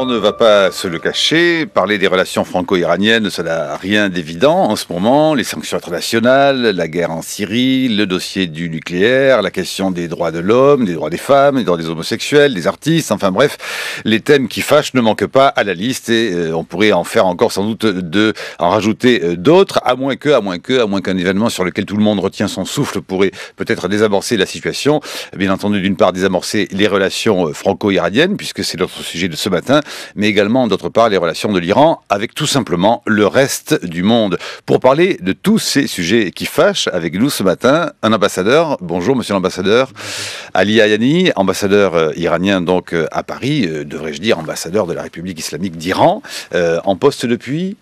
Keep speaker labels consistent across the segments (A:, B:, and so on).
A: on ne va pas se le cacher, parler des relations franco-iraniennes, ça n'a rien d'évident en ce moment. Les sanctions internationales, la guerre en Syrie, le dossier du nucléaire, la question des droits de l'homme, des droits des femmes, des droits des homosexuels, des artistes, enfin bref, les thèmes qui fâchent ne manquent pas à la liste et on pourrait en faire encore sans doute en rajouter d'autres, à moins qu'un événement sur lequel tout le monde retient son souffle pourrait peut-être désamorcer la situation. Bien entendu, d'une part, désamorcer les relations franco-iraniennes, puisque c'est notre sujet de ce matin, mais également, d'autre part, les relations de l'Iran avec tout simplement le reste du monde. Pour parler de tous ces sujets qui fâchent, avec nous ce matin, un ambassadeur. Bonjour, monsieur l'ambassadeur. Ali Ayani, ambassadeur iranien donc à Paris, devrais-je dire ambassadeur de la République islamique d'Iran, en poste depuis...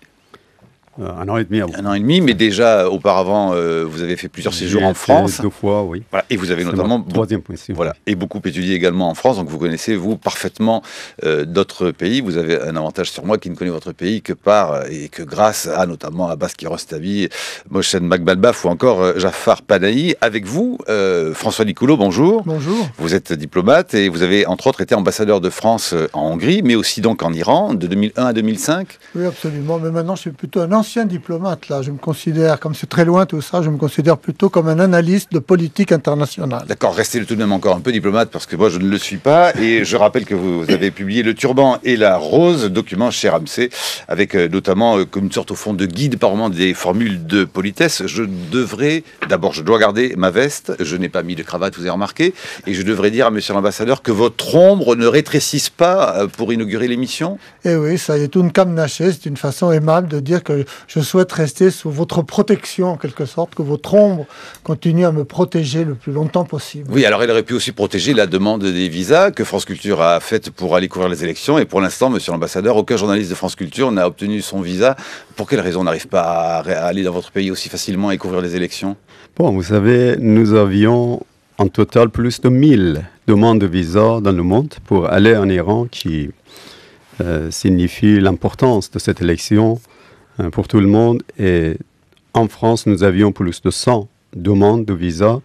B: Un an et demi.
A: Un an et demi, mais déjà auparavant, vous avez fait plusieurs séjours en France.
B: 2 fois, oui.
A: Voilà, et vous avez notamment
B: troisième point.
A: Voilà, et beaucoup étudié également en France, donc vous connaissez vous parfaitement d'autres pays. Vous avez un avantage sur moi qui ne connaît votre pays que par et que grâce à notamment Abbas Kiarostami, Mohsen Maghmalbaf ou encore Jafar Panahi. Avec vous, François Nicoulot, bonjour.
C: Bonjour.
A: Vous êtes diplomate et vous avez entre autres été ambassadeur de France en Hongrie, mais aussi donc en Iran de 2001 à 2005.
C: Oui, absolument. Mais maintenant, je suis plutôt un ancien diplomate. Là, je me considère, comme c'est très loin tout ça, je me considère plutôt comme un analyste de politique internationale.
A: D'accord, restez tout de même encore un peu diplomate parce que moi je ne le suis pas. Et je rappelle que vous avez publié Le Turban et la Rose, document chez Ramsay, avec notamment comme une sorte au fond de guide par moment des formules de politesse. D'abord, je dois garder ma veste. Je n'ai pas mis de cravate, vous avez remarqué. Et je devrais dire à monsieur l'ambassadeur que votre ombre ne rétrécisse pas pour inaugurer l'émission.
C: Et oui, ça y est, une camnaché, c'est une façon aimable de dire que je souhaite rester sous votre protection, en quelque sorte, que votre ombre continue à me protéger le plus longtemps possible.
A: Oui, alors elle aurait pu aussi protéger la demande des visas que France Culture a faite pour aller couvrir les élections. Et pour l'instant, monsieur l'ambassadeur, aucun journaliste de France Culture n'a obtenu son visa. Pour quelle raison on n'arrive pas à aller dans votre pays aussi facilement et couvrir les élections?
B: Bon, vous savez, nous avions en total plus de 1000 demandes de visa dans le monde pour aller en Iran, qui signifie l'importance de cette élection pour tout le monde. Et en France, nous avions plus de 100 demandes de visa.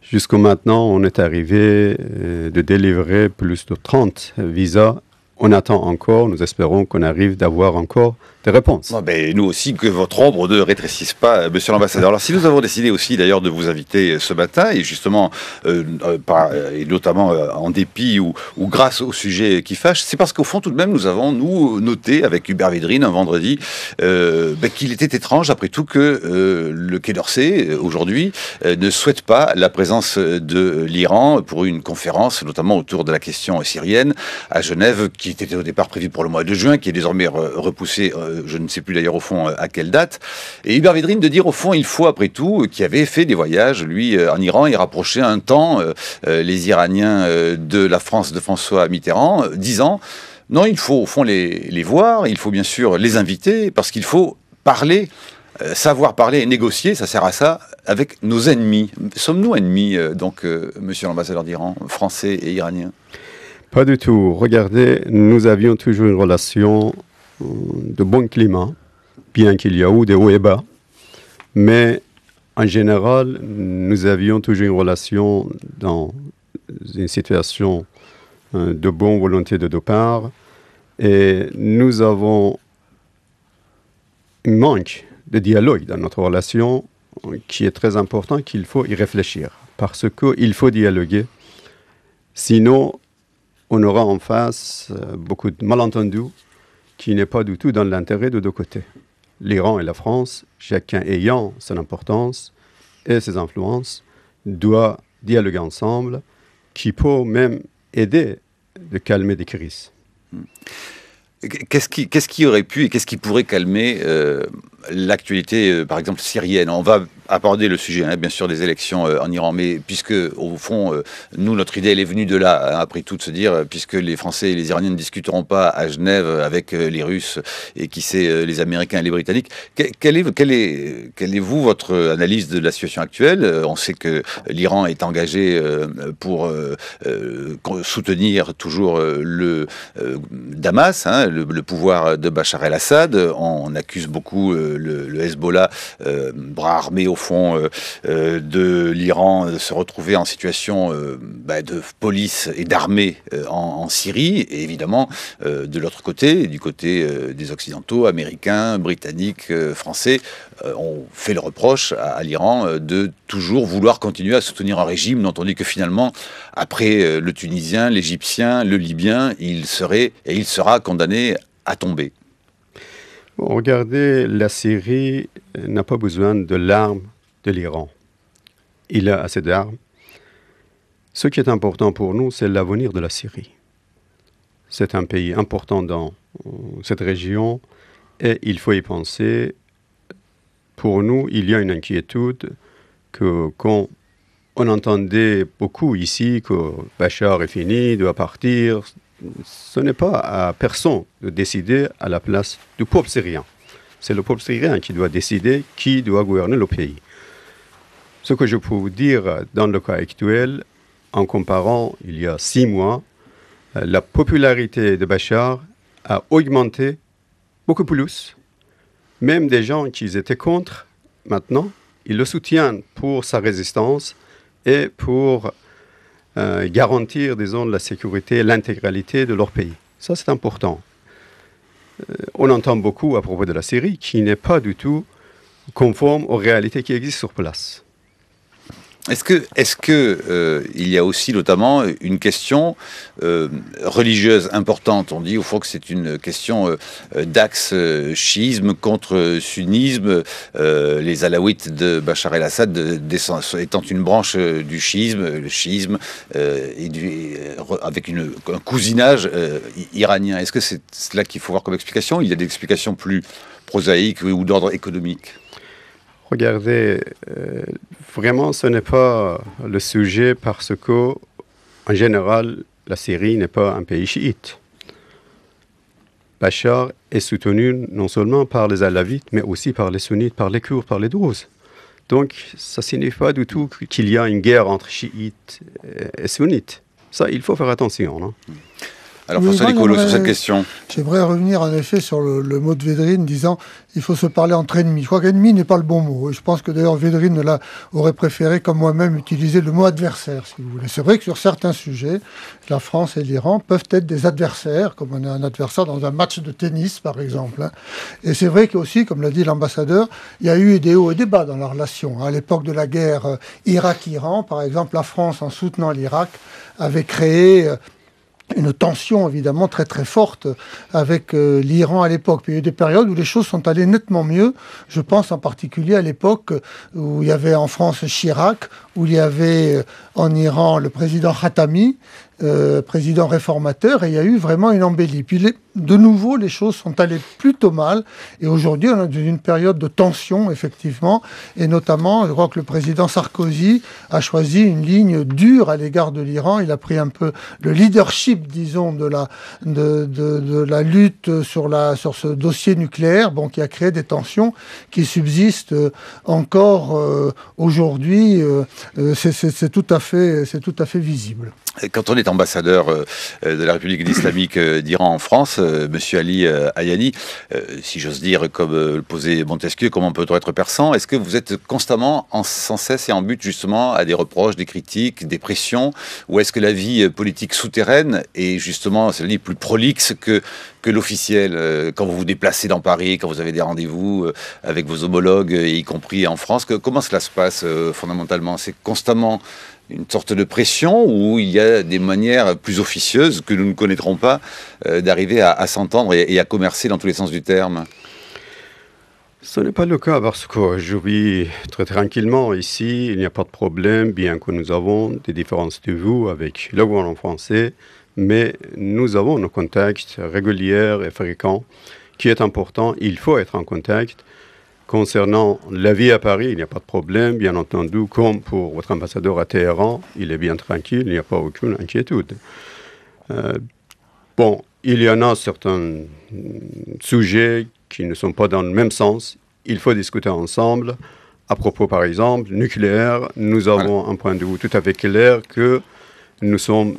B: Jusqu'à maintenant, on est arrivé de délivrer plus de 30 visas. On attend encore, nous espérons qu'on arrive d'avoir encore des réponses.
A: Non, mais nous aussi, que votre ombre ne rétrécisse pas, monsieur l'ambassadeur. Alors, si nous avons décidé aussi, d'ailleurs, de vous inviter ce matin, et justement, et notamment en dépit ou grâce au sujet qui fâche, c'est parce qu'au fond, tout de même, nous avons, nous, noté avec Hubert Védrine, un vendredi, qu'il était étrange, après tout, que le Quai d'Orsay, aujourd'hui, ne souhaite pas la présence de l'Iran pour une conférence, notamment autour de la question syrienne, à Genève, qui était au départ prévue pour le mois de juin, qui est désormais repoussée, je ne sais plus d'ailleurs au fond à quelle date. Et Hubert Védrine de dire au fond, il faut après tout, qui avait fait des voyages, lui, en Iran, et rapproché un temps les Iraniens de la France de François Mitterrand, disant, non, il faut au fond les voir, il faut bien sûr les inviter, parce qu'il faut parler, savoir parler et négocier, ça sert à ça, avec nos ennemis. Sommes-nous ennemis, donc, monsieur l'ambassadeur d'Iran, français et iranien?
B: Pas du tout. Regardez, nous avions toujours une relation de bon climat, bien qu'il y a eu des hauts et bas. Mais en général, nous avions toujours une relation dans une situation de bonne volonté de deux parts. Et nous avons un manque de dialogue dans notre relation qui est très important, qu'il faut y réfléchir. Parce qu'il faut dialoguer. Sinon, on aura en face beaucoup de malentendus qui n'est pas du tout dans l'intérêt de deux côtés. L'Iran et la France, chacun ayant son importance et ses influences, doit dialoguer ensemble, qui peut même aider de calmer des crises.
A: Qu'est-ce qui aurait pu et qu'est-ce qui pourrait calmer l'actualité, par exemple, syrienne? On va aborder le sujet, bien sûr, des élections en Iran, mais puisque, au fond, nous, notre idée, elle est venue de là, après tout, de se dire, puisque les Français et les Iraniens ne discuteront pas à Genève avec les Russes et qui sait, les Américains et les Britanniques, quelle est, vous, votre analyse de la situation actuelle? On sait que l'Iran est engagé pour soutenir toujours le Damas, le pouvoir de Bachar el-Assad. On accuse beaucoup le Hezbollah, bras armé au fond de l'Iran, se retrouver en situation de police et d'armée en Syrie, et évidemment de l'autre côté, du côté des Occidentaux, Américains, Britanniques, Français, on fait le reproche à l'Iran de toujours vouloir continuer à soutenir un régime dont on dit que finalement, après le Tunisien, l'Égyptien, le Libyen, il sera condamné à tomber.
B: Bon, regardez, la Syrie n'a pas besoin de l'arme de l'Iran. Il a assez d'armes. Ce qui est important pour nous, c'est l'avenir de la Syrie. C'est un pays important dans cette région et il faut y penser. Pour nous, il y a une inquiétude que quand on entendait beaucoup ici que Bachar est fini, doit partir, ce n'est pas à personne de décider à la place du peuple syrien. C'est le peuple syrien qui doit décider qui doit gouverner le pays. Ce que je peux vous dire dans le cas actuel, en comparant il y a 6 mois, la popularité de Bachar a augmenté beaucoup plus. Même des gens qui étaient contre, maintenant, ils le soutiennent pour sa résistance et pour garantir, disons, la sécurité et l'intégralité de leur pays. Ça, c'est important. On entend beaucoup à propos de la Syrie qui n'est pas du tout conforme aux réalités qui existent sur place.
A: Est-ce que il y a aussi notamment une question religieuse importante? On dit au fond que c'est une question d'axe chiisme contre sunnisme, les alaouites de Bachar el-Assad étant une branche du chiisme, le chiisme avec un cousinage iranien. Est-ce que c'est cela qu'il faut voir comme explication? Il y a des explications plus prosaïques ou d'ordre économique?
B: Regardez, vraiment, ce n'est pas le sujet parce que, en général, la Syrie n'est pas un pays chiite. Bachar est soutenu non seulement par les alawites, mais aussi par les sunnites, par les Kurdes, par les Druzes. Donc, ça ne signifie pas du tout qu'il y a une guerre entre chiites et sunnites. Ça, il faut faire attention, non?
A: Alors, François Nicolo, sur cette question.
C: J'aimerais revenir en effet sur le mot de Védrine, disant il faut se parler entre ennemis. Je crois qu'ennemi n'est pas le bon mot. Et je pense que d'ailleurs Védrine aurait préféré, comme moi-même, utiliser le mot adversaire, si vous voulez. C'est vrai que sur certains sujets, la France et l'Iran peuvent être des adversaires, comme on a un adversaire dans un match de tennis, par exemple. Hein. Et c'est vrai qu'aussi, comme l'a dit l'ambassadeur, il y a eu des hauts et des bas dans la relation. À l'époque de la guerre Irak-Iran, par exemple, la France, en soutenant l'Irak, avait créé une tension évidemment très très forte avec l'Iran à l'époque. Puis il y a eu des périodes où les choses sont allées nettement mieux. Je pense en particulier à l'époque où il y avait en France Chirac, où il y avait en Iran le président Khatami, président réformateur, et il y a eu vraiment une embellie. Puis de nouveau, les choses sont allées plutôt mal, et aujourd'hui, on est dans une période de tension, effectivement, et notamment, je crois que le président Sarkozy a choisi une ligne dure à l'égard de l'Iran. Il a pris un peu le leadership, disons, de la lutte sur ce dossier nucléaire, bon, qui a créé des tensions qui subsistent encore aujourd'hui. C'est tout à fait visible.
A: Quand on est ambassadeur de la République islamique d'Iran en France, Monsieur Ali Ayani, si j'ose dire, comme le posait Montesquieu, comment peut-on être persan? Est-ce que vous êtes constamment, sans cesse et en but justement à des reproches, des critiques, des pressions, ou est-ce que la vie politique souterraine est justement, cela dit, plus prolixe que l'officiel, quand vous vous déplacez dans Paris, quand vous avez des rendez-vous avec vos homologues, y compris en France? Comment cela se passe fondamentalement? C'est constamment une sorte de pression où il y a des manières plus officieuses que nous ne connaîtrons pas d'arriver à s'entendre et à commercer dans tous les sens du terme?
B: Ce n'est pas le cas parce que je vis très tranquillement ici, il n'y a pas de problème, bien que nous avons des différences de vues avec le gouvernement français, mais nous avons un contact régulier et fréquent qui est important. Il faut être en contact. Concernant la vie à Paris, il n'y a pas de problème, bien entendu, comme pour votre ambassadeur à Téhéran, il est bien tranquille, il n'y a pas aucune inquiétude. Bon, il y en a certains sujets qui ne sont pas dans le même sens. Il faut discuter ensemble. À propos, par exemple, nucléaire, nous avons un point de vue tout à fait clair que nous sommes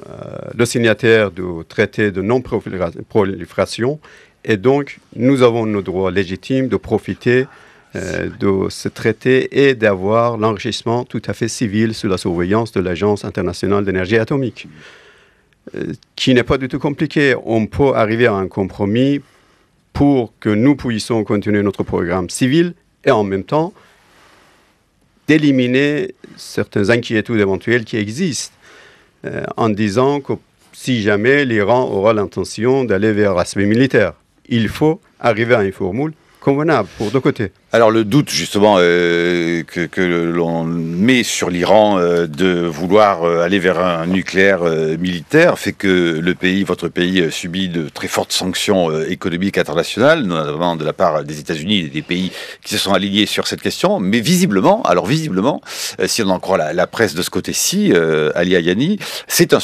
B: le signataire du traité de non-prolifération Et donc, nous avons nos droits légitimes de profiter de ce traité et d'avoir l'enrichissement tout à fait civil sous la surveillance de l'Agence internationale d'énergie atomique, qui n'est pas du tout compliqué. On peut arriver à un compromis pour que nous puissions continuer notre programme civil et en même temps d'éliminer certaines inquiétudes éventuelles qui existent en disant que si jamais l'Iran aura l'intention d'aller vers l'aspect militaire, il faut arriver à une formule convenable pour deux côtés.
A: Alors le doute justement que l'on met sur l'Iran de vouloir aller vers un nucléaire militaire fait que le pays, votre pays, subit de très fortes sanctions économiques internationales, notamment de la part des États-Unis et des pays qui se sont alignés sur cette question. Mais visiblement, si on en croit la presse de ce côté-ci, Ali Ayani, c'est un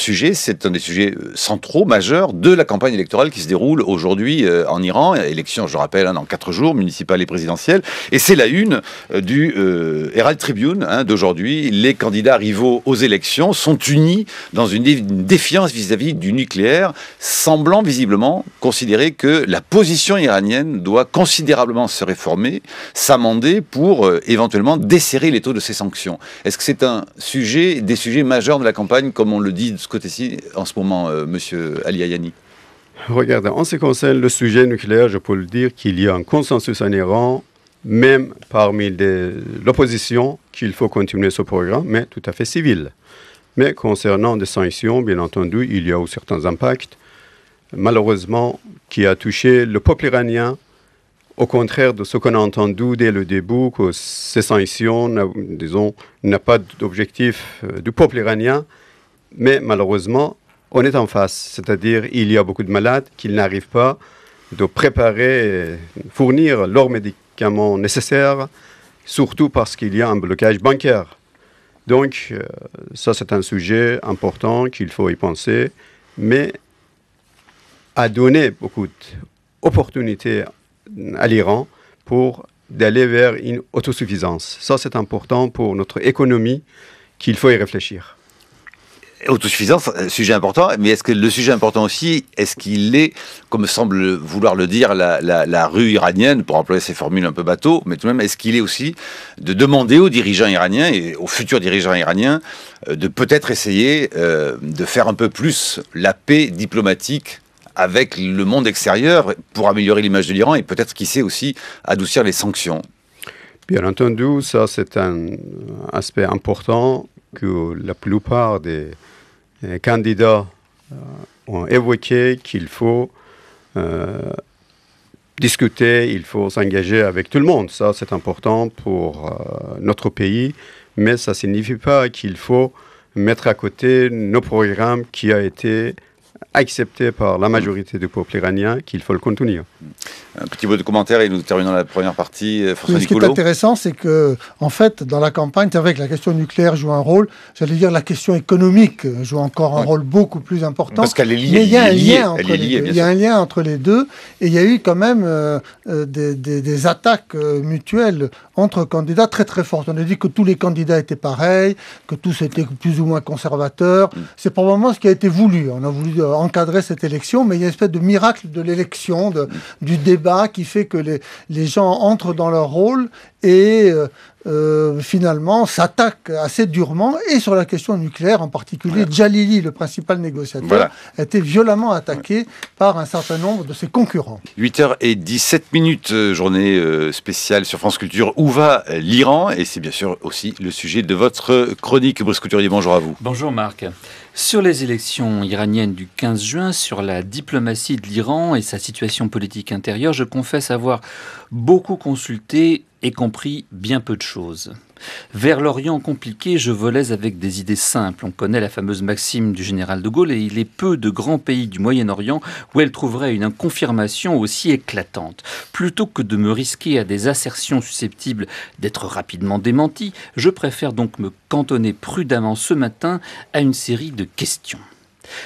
A: des sujets centraux, majeurs de la campagne électorale qui se déroule aujourd'hui en Iran. Élection, je rappelle, dans 4 jours, municipales et présidentielles. Et c'est la une du Herald Tribune d'aujourd'hui. Les candidats rivaux aux élections sont unis dans une défiance vis-à-vis du nucléaire, semblant visiblement considérer que la position iranienne doit considérablement se réformer, s'amender pour éventuellement desserrer les taux de ces sanctions. Est-ce que c'est des sujets majeurs de la campagne, comme on le dit de ce côté-ci en ce moment, monsieur Ali Ayani?
B: Regardez, en ce qui concerne le sujet nucléaire, je peux le dire qu'il y a un consensus en Iran, même parmi l'opposition, qu'il faut continuer ce programme, mais tout à fait civil. Mais concernant des sanctions, bien entendu, il y a eu certains impacts, malheureusement, qui a touché le peuple iranien, au contraire de ce qu'on a entendu dès le début, que ces sanctions, n'ont pas d'objectif du peuple iranien, mais malheureusement, on est en face, c'est-à-dire il y a beaucoup de malades qui n'arrivent pas de préparer, fournir leurs médicaments nécessaires, surtout parce qu'il y a un blocage bancaire. Donc, ça c'est un sujet important qu'il faut y penser, mais à donner beaucoup d'opportunités à l'Iran pour d'aller vers une autosuffisance. Ça c'est important pour notre économie qu'il faut y réfléchir.
A: Autosuffisance, sujet important, mais est-ce que le sujet important aussi, est-ce qu'il est, comme semble vouloir le dire la rue iranienne, pour employer ces formules un peu bateau, mais tout de même, est-ce qu'il est aussi de demander aux dirigeants iraniens et aux futurs dirigeants iraniens de peut-être essayer de faire un peu plus la paix diplomatique avec le monde extérieur pour améliorer l'image de l'Iran et peut-être, qui sait, aussi adoucir les sanctions?
B: Bien entendu, ça c'est un aspect important que la plupart des candidats ont évoqué, qu'il faut discuter, il faut s'engager avec tout le monde. Ça, c'est important pour notre pays, mais ça ne signifie pas qu'il faut mettre à côté nos programmes qui a été accepté par la majorité du peuple iranien, qu'il faut le contenir.
A: Un petit mot de commentaire et nous terminons la première partie. François
C: Ce qui est intéressant, c'est que, en fait, dans la campagne, c'est vrai que la question nucléaire joue un rôle. J'allais dire la question économique joue encore un rôle beaucoup plus important.
A: Parce qu'elle est liée.
C: Mais il y a un lien entre les deux. Il y a un lien entre les deux. Et il y a eu quand même des attaques mutuelles entre candidats très très fortes. On a dit que tous les candidats étaient pareils, que tous étaient plus ou moins conservateurs. C'est probablement ce qui a été voulu. On a voulu encadrer cette élection, mais il y a une espèce de miracle de l'élection, du débat qui fait que les gens entrent dans leur rôle et finalement s'attaquent assez durement, et sur la question nucléaire en particulier. Voilà. Jalili, le principal négociateur, a été violemment attaqué par un certain nombre de ses concurrents.
A: 8h17, journée spéciale sur France Culture. Où va l'Iran? Et c'est bien sûr aussi le sujet de votre chronique. Brice Couturier, bonjour à vous.
D: Bonjour Marc. Sur les élections iraniennes du 15 juin, sur la diplomatie de l'Iran et sa situation politique intérieure, je confesse avoir beaucoup consulté et compris bien peu de choses. Vers l'Orient compliqué, je volais avec des idées simples. On connaît la fameuse maxime du général de Gaulle, et il est peu de grands pays du Moyen-Orient où elle trouverait une confirmation aussi éclatante. Plutôt que de me risquer à des assertions susceptibles d'être rapidement démenties, je préfère donc me cantonner prudemment ce matin à une série de questions.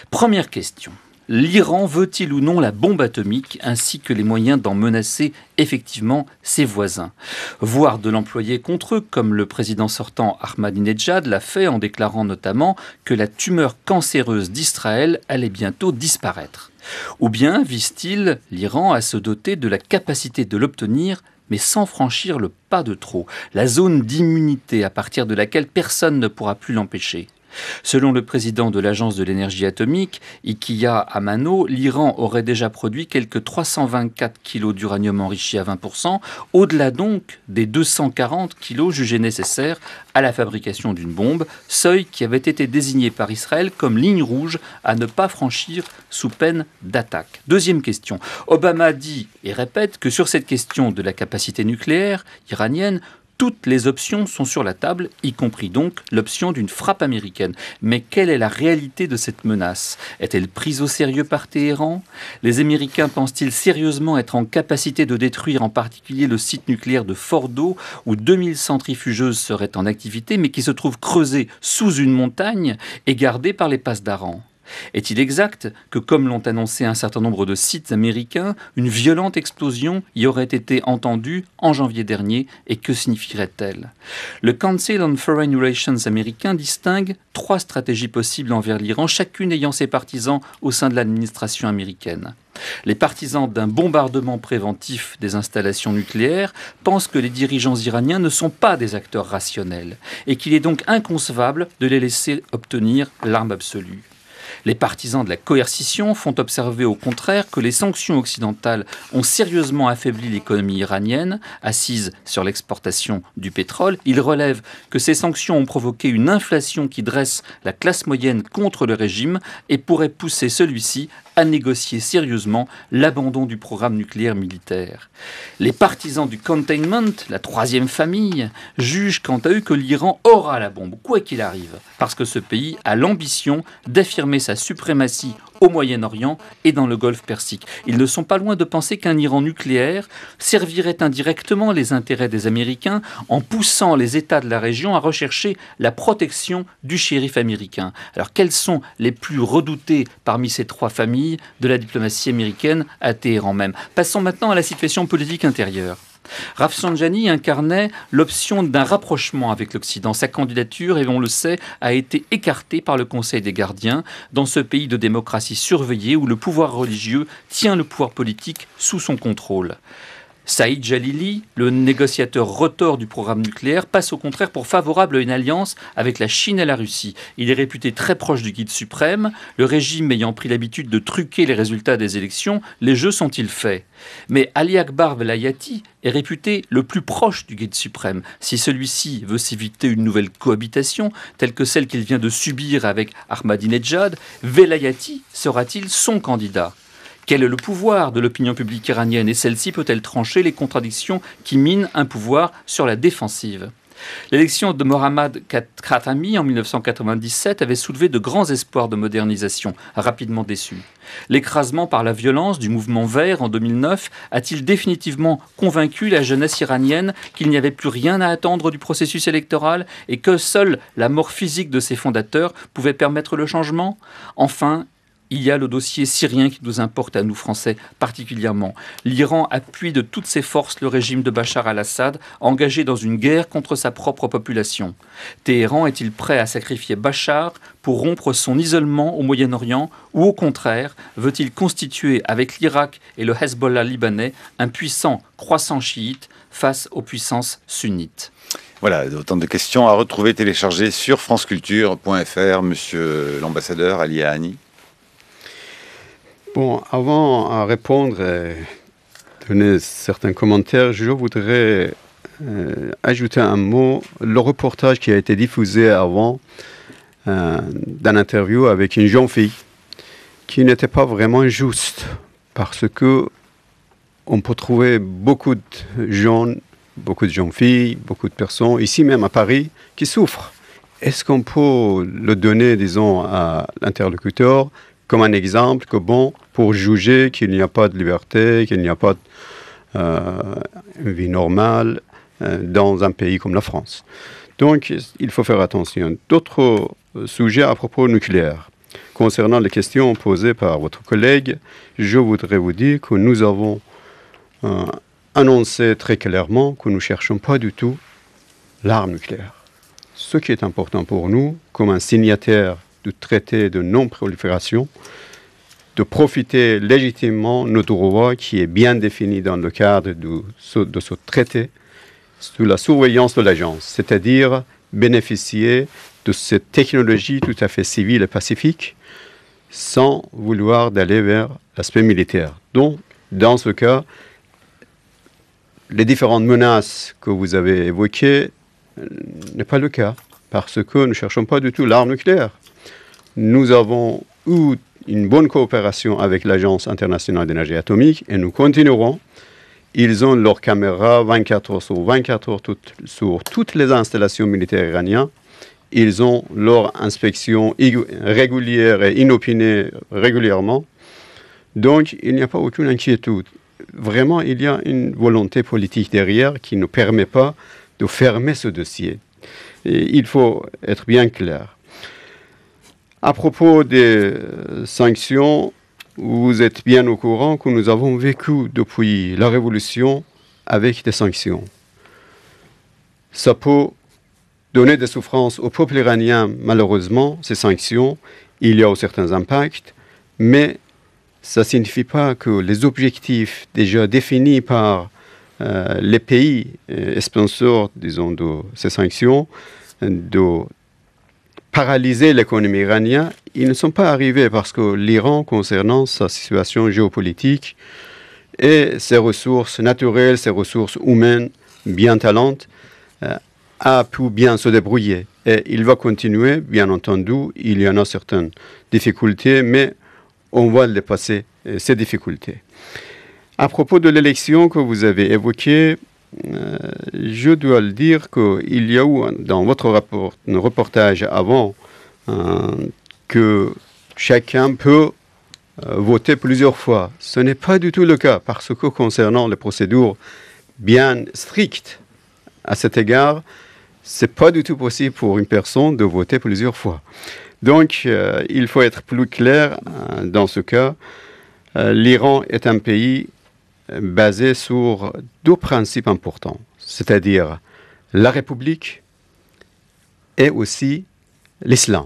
D: Première question. l'Iran veut-il ou non la bombe atomique ainsi que les moyens d'en menacer effectivement ses voisins, voire de l'employer contre eux, comme le président sortant Ahmadinejad l'a fait en déclarant notamment que la tumeur cancéreuse d'Israël allait bientôt disparaître. Ou bien vise-t-il l'Iran à se doter de la capacité de l'obtenir, mais sans franchir le pas de trop, la zone d'immunité à partir de laquelle personne ne pourra plus l'empêcher. Selon le président de l'Agence de l'énergie atomique, Ikia Amano, l'Iran aurait déjà produit quelques 324 kg d'uranium enrichi à 20%, au-delà donc des 240 kg jugés nécessaires à la fabrication d'une bombe, seuil qui avait été désigné par Israël comme ligne rouge à ne pas franchir sous peine d'attaque. Deuxième question. Obama dit et répète que sur cette question de la capacité nucléaire iranienne, toutes les options sont sur la table, y compris donc l'option d'une frappe américaine. Mais quelle est la réalité de cette menace? Est-elle prise au sérieux par Téhéran? Les Américains pensent-ils sérieusement être en capacité de détruire en particulier le site nucléaire de Fordo, où 2000 centrifugeuses seraient en activité, mais qui se trouve creusé sous une montagne et gardé par les passes d'Aran? Est-il exact que, comme l'ont annoncé un certain nombre de sites américains, une violente explosion y aurait été entendue en janvier dernier, et que signifierait-elle? Le Council on Foreign Relations américain distingue 3 stratégies possibles envers l'Iran, chacune ayant ses partisans au sein de l'administration américaine. Les partisans d'un bombardement préventif des installations nucléaires pensent que les dirigeants iraniens ne sont pas des acteurs rationnels et qu'il est donc inconcevable de les laisser obtenir l'arme absolue. Les partisans de la coercition font observer au contraire que les sanctions occidentales ont sérieusement affaibli l'économie iranienne, assise sur l'exportation du pétrole. Ils relèvent que ces sanctions ont provoqué une inflation qui dresse la classe moyenne contre le régime et pourrait pousser celui-ci à négocier sérieusement l'abandon du programme nucléaire militaire. Les partisans du containment, la 3e famille, jugent quant à eux que l'Iran aura la bombe, quoi qu'il arrive, parce que ce pays a l'ambition d'affirmer sa suprématie au Moyen-Orient et dans le Golfe Persique. Ils ne sont pas loin de penser qu'un Iran nucléaire servirait indirectement les intérêts des Américains en poussant les États de la région à rechercher la protection du shérif américain. Alors, quels sont les plus redoutés parmi ces 3 familles de la diplomatie américaine à Téhéran même? Passons maintenant à la situation politique intérieure. Rafsanjani incarnait l'option d'un rapprochement avec l'Occident. Sa candidature, et on le sait, a été écartée par le Conseil des gardiens dans ce pays de démocratie surveillée où le pouvoir religieux tient le pouvoir politique sous son contrôle. Saïd Jalili, le négociateur retors du programme nucléaire, passe au contraire pour favorable à une alliance avec la Chine et la Russie. Il est réputé très proche du guide suprême. Le régime ayant pris l'habitude de truquer les résultats des élections, les jeux sont-ils faits? Mais Ali Akbar Velayati est réputé le plus proche du guide suprême. Si celui-ci veut s'éviter une nouvelle cohabitation, telle que celle qu'il vient de subir avec Ahmadinejad, Velayati sera-t-il son candidat? Quel est le pouvoir de l'opinion publique iranienne et celle-ci peut-elle trancher les contradictions qui minent un pouvoir sur la défensive? L'élection de Mohammad Khatami en 1997 avait soulevé de grands espoirs de modernisation, rapidement déçus. L'écrasement par la violence du mouvement vert en 2009 a-t-il définitivement convaincu la jeunesse iranienne qu'il n'y avait plus rien à attendre du processus électoral et que seule la mort physique de ses fondateurs pouvait permettre le changement? Enfin, il y a le dossier syrien qui nous importe à nous Français particulièrement. L'Iran appuie de toutes ses forces le régime de Bachar al-Assad, engagé dans une guerre contre sa propre population. Téhéran est-il prêt à sacrifier Bachar pour rompre son isolement au Moyen-Orient ou au contraire, veut-il constituer avec l'Irak et le Hezbollah libanais un puissant croissant chiite face aux puissances sunnites?
A: Voilà, autant de questions à retrouver téléchargées sur franceculture.fr. Monsieur l'ambassadeur Ali Ahani.
B: Bon, avant à répondre et donner certains commentaires, je voudrais ajouter un mot. Le reportage qui a été diffusé avant d'un interview avec une jeune fille qui n'était pas vraiment juste parce que on peut trouver beaucoup de jeunes filles, beaucoup de personnes, ici même à Paris, qui souffrent. Est-ce qu'on peut le donner, disons, à l'interlocuteur comme un exemple que, bon, pour juger qu'il n'y a pas de liberté, qu'il n'y a pas une vie normale dans un pays comme la France. Donc, il faut faire attention. D'autres sujets à propos nucléaire. Concernant les questions posées par votre collègue, je voudrais vous dire que nous avons annoncé très clairement que nous ne cherchons pas du tout l'arme nucléaire. Ce qui est important pour nous, comme un signataire du traité de non-prolifération, de profiter légitimement de notre droit qui est bien défini dans le cadre de ce traité, sous la surveillance de l'agence, c'est-à-dire bénéficier de cette technologie tout à fait civile et pacifique sans vouloir d'aller vers l'aspect militaire. Donc, dans ce cas, les différentes menaces que vous avez évoquées n'est pas le cas, parce que nous ne cherchons pas du tout l'arme nucléaire. Nous avons eu une bonne coopération avec l'Agence internationale d'énergie atomique et nous continuerons. Ils ont leurs caméras 24 heures sur 24 heures sur toutes les installations militaires iraniennes. Ils ont leur inspection régulière et inopinée régulièrement. Donc, il n'y a pas aucune inquiétude. Vraiment, il y a une volonté politique derrière qui ne permet pas de fermer ce dossier. Et il faut être bien clair. À propos des sanctions, vous êtes bien au courant que nous avons vécu depuis la Révolution avec des sanctions. Ça peut donner des souffrances au peuple iranien, malheureusement, ces sanctions. Il y a certains impacts, mais ça ne signifie pas que les objectifs déjà définis par les pays sponsors, disons, de ces sanctions, de paralyser l'économie iranienne, ils ne sont pas arrivés parce que l'Iran, concernant sa situation géopolitique et ses ressources naturelles, ses ressources humaines bien talentes, a pu bien se débrouiller. Et il va continuer, bien entendu, il y en a certaines difficultés, mais on va dépasser ces difficultés. À propos de l'élection que vous avez évoquée, je dois le dire qu'il y a eu dans votre reportage avant que chacun peut voter plusieurs fois. Ce n'est pas du tout le cas parce que concernant les procédures bien strictes à cet égard, ce n'est pas du tout possible pour une personne de voter plusieurs fois. Donc, il faut être plus clair dans ce cas. L'Iran est un pays basé sur deux principes importants, c'est-à-dire la République et aussi l'islam.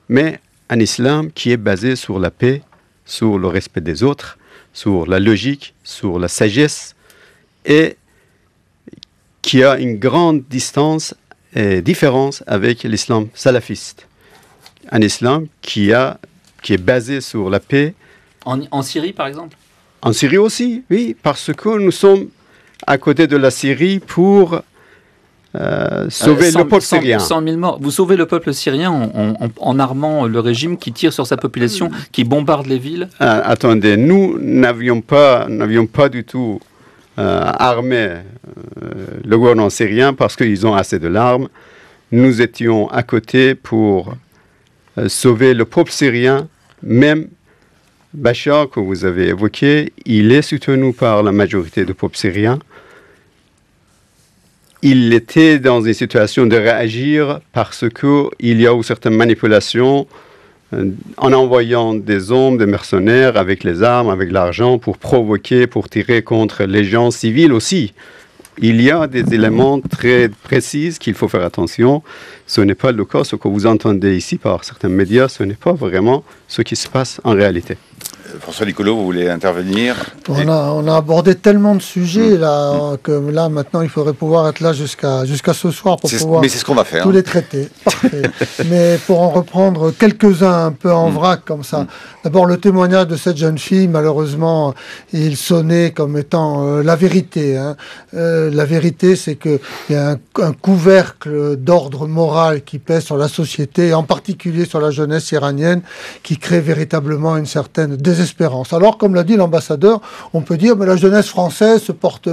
B: Mais un islam qui est basé sur la paix, sur le respect des autres, sur la logique, sur la sagesse et qui a une grande distance et différence avec l'islam salafiste. Un islam qui est basé sur la paix.
D: En Syrie, par exemple ?
B: En Syrie aussi, oui, parce que nous sommes à côté de la Syrie pour sauver le peuple syrien.
D: 100 000 morts. Vous sauvez le peuple syrien en armant le régime qui tire sur sa population, qui bombarde les villes ?
B: Attendez, nous n'avions pas du tout armé le gouvernement syrien parce qu'ils ont assez de l'arme. Nous étions à côté pour sauver le peuple syrien, même Bachar, que vous avez évoqué, il est soutenu par la majorité du peuple syrien. Il était dans une situation de réagir parce qu'il y a eu certaines manipulations en envoyant des hommes, des mercenaires avec les armes, avec l'argent pour provoquer, pour tirer contre les gens civils aussi. Il y a des éléments très précis qu'il faut faire attention. Ce n'est pas le cas, ce que vous entendez ici par certains médias, ce n'est pas vraiment ce qui se passe en réalité.
A: François Nicolo, vous voulez intervenir ?
C: On a abordé tellement de sujets là, que là, maintenant, il faudrait pouvoir être là jusqu'à ce soir pour pouvoir
A: mais c'est ce qu'on va faire,
C: tous les traiter. Parfait. Mais pour en reprendre quelques-uns un peu en vrac comme ça. D'abord, le témoignage de cette jeune fille, malheureusement, il sonnait comme étant la vérité. Hein. La vérité, c'est qu'il y a un couvercle d'ordre moral qui pèse sur la société, et en particulier sur la jeunesse iranienne, qui crée véritablement une certaine désespérance. Alors, comme l'a dit l'ambassadeur, on peut dire, mais la jeunesse française se porte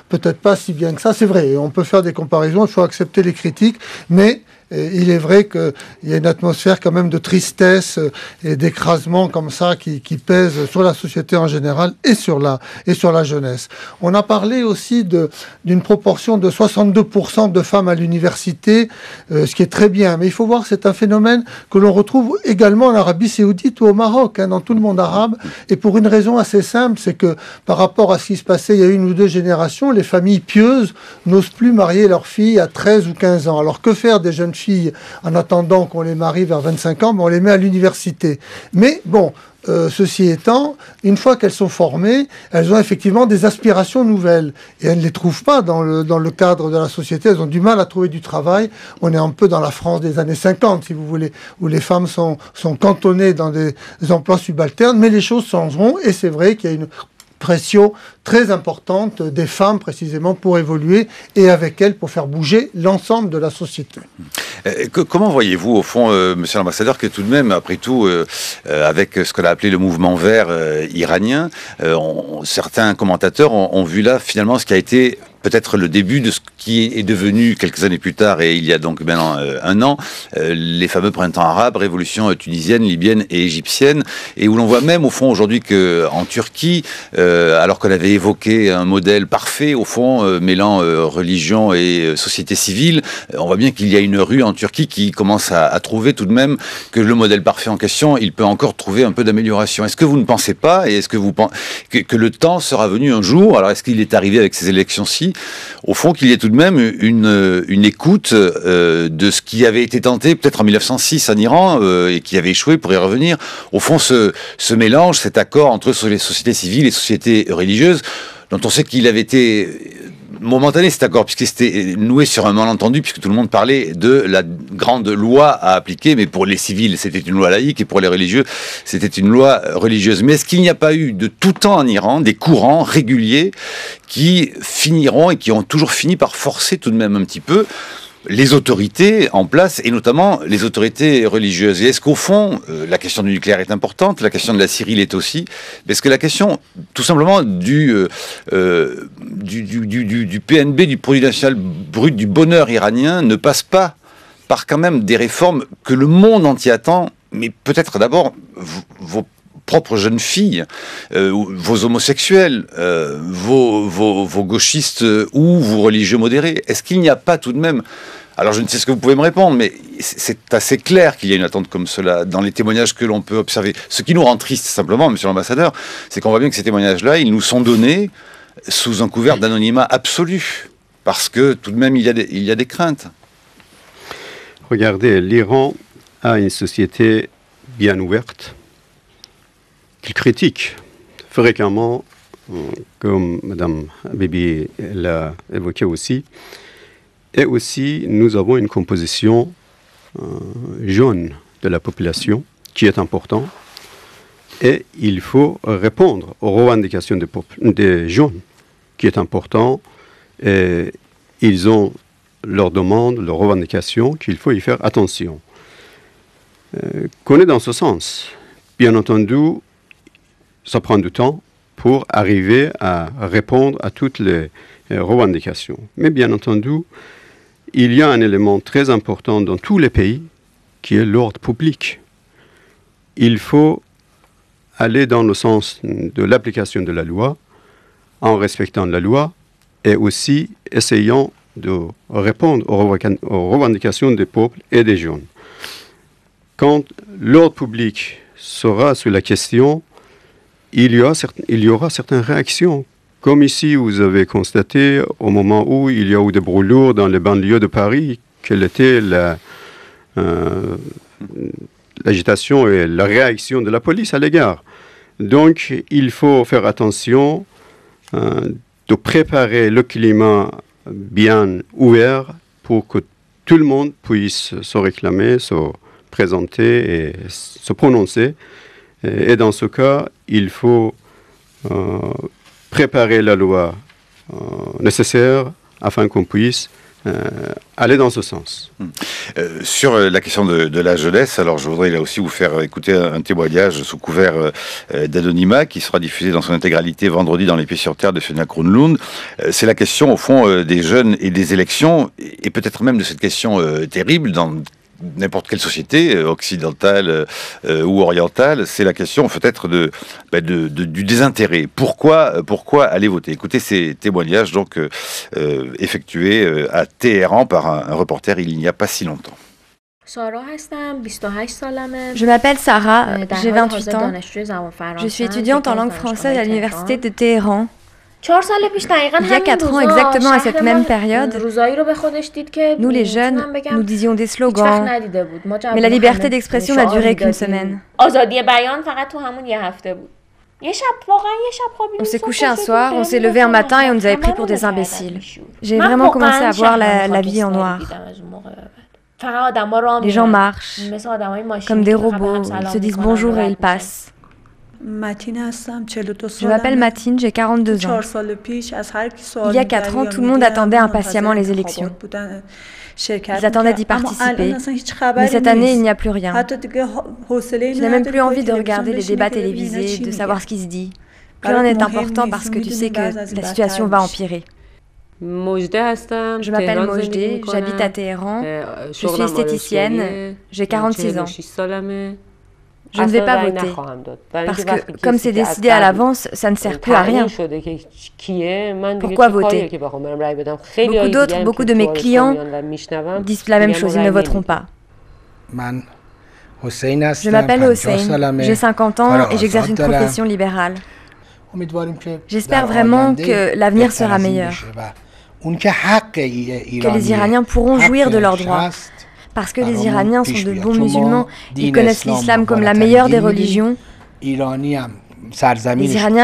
C: peut-être pas si bien que ça. C'est vrai, on peut faire des comparaisons, il faut accepter les critiques, mais Et il est vrai qu'il y a une atmosphère quand même de tristesse et d'écrasement comme ça qui pèse sur la société en général et sur la jeunesse. On a parlé aussi d'une proportion de 62% de femmes à l'université, ce qui est très bien. Mais il faut voir que c'est un phénomène que l'on retrouve également en Arabie Saoudite ou au Maroc, dans tout le monde arabe. Et pour une raison assez simple, c'est que par rapport à ce qui se passait il y a 1 ou 2 générations, les familles pieuses n'osent plus marier leurs filles à 13 ou 15 ans. Alors que faire des jeunes filles en attendant qu'on les marie vers 25 ans? On les met à l'université. Mais bon, ceci étant, une fois qu'elles sont formées, elles ont effectivement des aspirations nouvelles. Et elles ne les trouvent pas dans le cadre de la société. Elles ont du mal à trouver du travail. On est un peu dans la France des années 50, si vous voulez, où les femmes sont cantonnées dans des emplois subalternes. Mais les choses changeront. Et c'est vrai qu'il y a une pression très importante des femmes précisément pour évoluer et avec elles pour faire bouger l'ensemble de la société.
A: Comment voyez-vous au fond, monsieur l'ambassadeur, que tout de même, après tout, avec ce qu'on a appelé le mouvement vert iranien, certains commentateurs ont vu là finalement ce qui a été peut-être le début de ce qui est devenu quelques années plus tard, et il y a donc maintenant 1 an, les fameux printemps arabes, révolutions tunisienne, libyenne et égyptienne, et où l'on voit même au fond aujourd'hui qu'en Turquie, alors qu'on avait évoqué un modèle parfait au fond, mêlant religion et société civile, on voit bien qu'il y a une rue en Turquie qui commence à trouver tout de même que le modèle parfait en question, il peut encore trouver un peu d'amélioration. Est-ce que vous ne pensez pas, et est-ce que vous pensez que le temps sera venu un jour, alors est-ce qu'il est arrivé avec ces élections-ci, au fond qu'il y ait tout de même une écoute de ce qui avait été tenté peut-être en 1906 en Iran et qui avait échoué pour y revenir. Au fond, ce mélange, cet accord entre les sociétés civiles et sociétés religieuses, dont on sait qu'il avait été momentané cet accord, puisqu'il s'était noué sur un malentendu, puisque tout le monde parlait de la grande loi à appliquer, mais pour les civils, c'était une loi laïque, et pour les religieux, c'était une loi religieuse. Mais est-ce qu'il n'y a pas eu de tout temps en Iran des courants réguliers qui finiront, et qui ont toujours fini par forcer tout de même un petit peu les autorités en place, et notamment les autorités religieuses? Et est-ce qu'au fond, la question du nucléaire est importante, la question de la Syrie l'est aussi, parce que la question, tout simplement, du PNB, du produit national brut, du bonheur iranien, ne passe pas par quand même des réformes que le monde entier attend, mais peut-être d'abord vos propres jeunes filles, vos homosexuels, vos gauchistes ou vos religieux modérés. Est-ce qu'il n'y a pas tout de même... Alors je ne sais ce que vous pouvez me répondre, mais c'est assez clair qu'il y a une attente comme cela dans les témoignages que l'on peut observer. Ce qui nous rend triste simplement, monsieur l'ambassadeur, c'est qu'on voit bien que ces témoignages-là, ils nous sont donnés sous un couvert d'anonymat absolu, parce que tout de même il y a des craintes.
B: Regardez, l'Iran a une société bien ouverte, qu'il critique fréquemment, comme Mme Bibi l'a évoqué aussi. Et aussi, nous avons une composition jeune de la population qui est importante. Et il faut répondre aux revendications des jeunes, qui est important. Et ils ont leurs demandes, leurs revendications, qu'il faut y faire attention. Qu'on est dans ce sens. Bien entendu, ça prend du temps pour arriver à répondre à toutes les revendications. Mais bien entendu, il y a un élément très important dans tous les pays qui est l'ordre public. Il faut aller dans le sens de l'application de la loi, en respectant la loi et aussi essayant de répondre aux revendications des peuples et des jeunes. Quand l'ordre public sera sur la question, il y aura certaines réactions. Comme ici, vous avez constaté, au moment où il y a eu des brûlures dans les banlieues de Paris, quelle était l'agitation et la réaction de la police à l'égard. Donc, il faut faire attention de préparer le climat bien ouvert pour que tout le monde puisse se réclamer, se présenter et se prononcer. Et dans ce cas, il faut préparer la loi nécessaire afin qu'on puisse aller dans ce sens.
A: Sur la question de la jeunesse, alors je voudrais là aussi vous faire écouter un témoignage sous couvert d'anonymat qui sera diffusé dans son intégralité vendredi dans Les Pieds sur Terre de Sonia Kronlund. C'est la question au fond des jeunes et des élections, et peut-être même de cette question terrible dans n'importe quelle société, occidentale ou orientale, c'est la question peut-être du désintérêt. Pourquoi aller voter? Écoutez ces témoignages donc effectués à Téhéran par un reporter il n'y a pas si longtemps.
E: Je m'appelle Sarah, j'ai 28 ans. Je suis étudiante en langue française à l'université de Téhéran. Il y a 4 ans, exactement à cette même période, nous les jeunes, nous disions des slogans, mais la liberté d'expression n'a duré qu'une semaine. On s'est couché un soir, on s'est levé un matin et on nous avait pris pour des imbéciles. J'ai vraiment commencé à voir la vie en noir. Les gens marchent, comme des robots, ils se disent bonjour et ils passent. Je m'appelle Matine, j'ai 42 ans. Il y a 4 ans, tout le monde attendait impatiemment les élections. Ils attendaient d'y participer, mais cette année, il n'y a plus rien. Je n'ai même plus envie de regarder les débats télévisés, de savoir ce qui se dit. Plus rien n'est important parce que tu sais que la situation va empirer. Je m'appelle Mojdeh, j'habite à Téhéran, je suis esthéticienne, j'ai 46 ans. Je ne vais pas voter, parce que comme c'est décidé à l'avance, ça ne sert plus à rien. Pourquoi voter? Beaucoup d'autres, beaucoup de mes clients disent la même chose, ils ne voteront pas. Je m'appelle Hossein, j'ai 50 ans et j'exerce une profession libérale. J'espère vraiment que l'avenir sera meilleur, que les Iraniens pourront jouir de leurs droits. Parce que les Iraniens sont de bons musulmans, ils connaissent l'islam comme la meilleure des religions. Les Iraniens